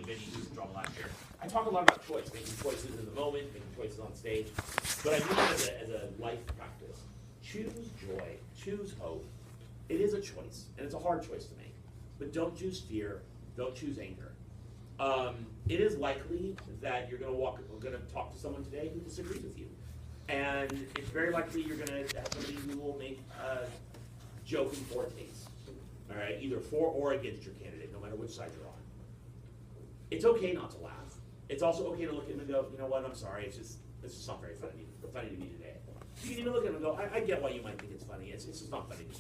Vinny, who was in drama last year. I talk a lot about choice, making choices in the moment, making choices on stage. But I mean it as a life practice. Choose joy, choose hope. It is a choice, and it's a hard choice to make. But don't choose fear, don't choose anger. It is likely that you're going to talk to someone today who disagrees with you. And it's very likely you're going to have somebody who will make a joke in poor taste. All right, either for or against your candidate, no matter which side you're on. It's okay not to laugh. It's also okay to look at him and go, you know what, I'm sorry, it's just not very funny to me today. You can even look at him and go, I get why you might think it's funny, it's just not funny to me.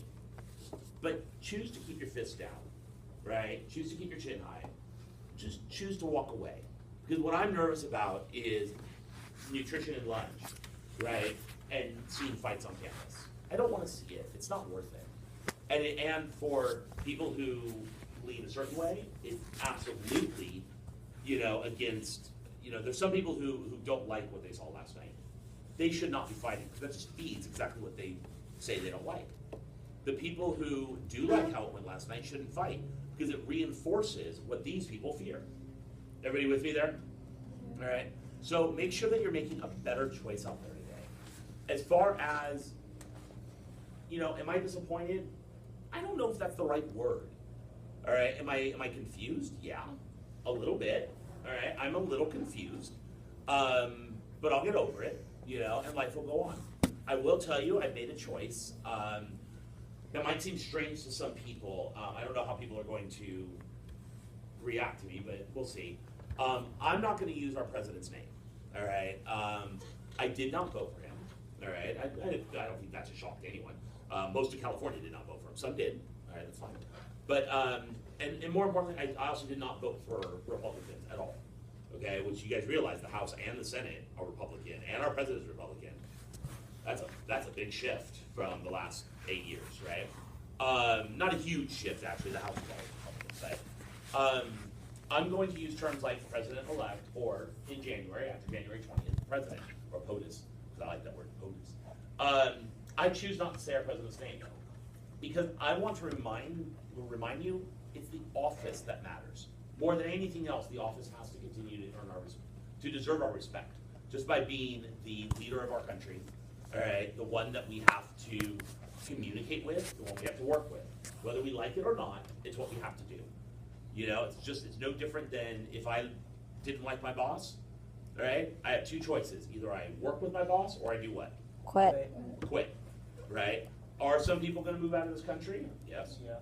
But choose to keep your fists down, right? Choose to keep your chin high. Just choose to walk away. Because what I'm nervous about is nutrition and lunch, right? And seeing fights on campus. I don't want to see it. It's not worth it. And for people who lean a certain way, it's absolutely, against, there's some people who don't like what they saw last night. They should not be fighting, because that just feeds exactly what they say they don't like. The people who do like how it went last night shouldn't fight, because it reinforces what these people fear. Everybody with me there? All right. So make sure that you're making a better choice out there today. As far as, am I disappointed? I don't know if that's the right word. All right. Am I confused? Yeah, a little bit. All right. I'm a little confused, but I'll get over it. And life will go on. I will tell you, I made a choice. That might seem strange to some people. I don't know how people are going to react to me, but we'll see. I'm not going to use our president's name. All right. I did not vote for him. All right. I don't think that's a shock to anyone. Most of California did not vote for him. Some did. All right, that's fine. But and more importantly, I also did not vote for Republicans at all. Okay, which you guys realize the House and the Senate are Republican, and our president's Republican. That's a big shift from the last 8 years, right? Not a huge shift actually. The House is always Republican, but I'm going to use terms like president-elect or in January, after January 20th, president, or POTUS, because I like that word, POTUS. I choose not to say our president's name, because I want to remind you, it's the office that matters. More than anything else, the office has to continue to deserve our respect, just by being the leader of our country, all right, the one that we have to communicate with, the one we have to work with. Whether we like it or not, it's what we have to do. It's no different than if I didn't like my boss, all right? I have two choices. Either I work with my boss or I do what? Quit, right? Are some people going to move out of this country? Yes. Yeah.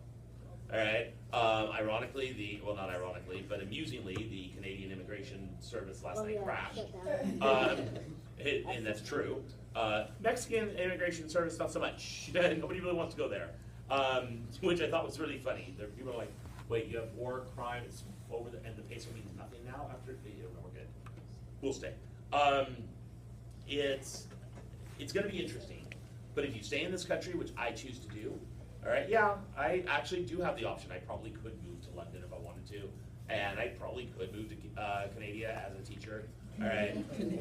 All right. Ironically, not ironically, but amusingly, the Canadian Immigration Service last night crashed. And that's true. Mexican Immigration Service, not so much. Nobody really wants to go there, which I thought was really funny. People are like, wait, you have war, crime, it's over, and the peso means nothing now after, we're good. We'll stay. It's going to be interesting. But if you stay in this country, which I choose to do, all right, yeah, I actually do have the option. I probably could move to London if I wanted to, and I probably could move to Canada as a teacher, all right? You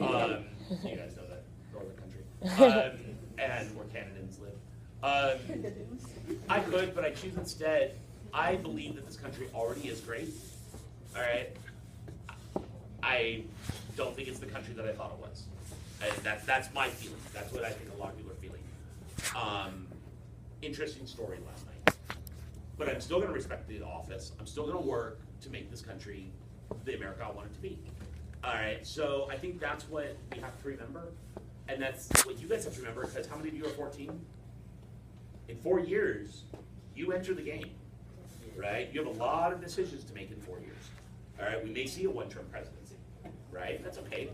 guys know that northern country, and where Canadians live. I could, but I choose instead. I believe that this country already is great, all right? I don't think it's the country that I thought it was. And that's my feeling. That's what I think a lot of people are feeling. Interesting story last night. But I'm still going to respect the office. I'm still going to work to make this country the America I want it to be. All right, so I think that's what we have to remember. And that's what you guys have to remember, because how many of you are 14? In 4 years, you enter the game, right? You have a lot of decisions to make in 4 years. All right, we may see a one-term presidency, right? That's okay.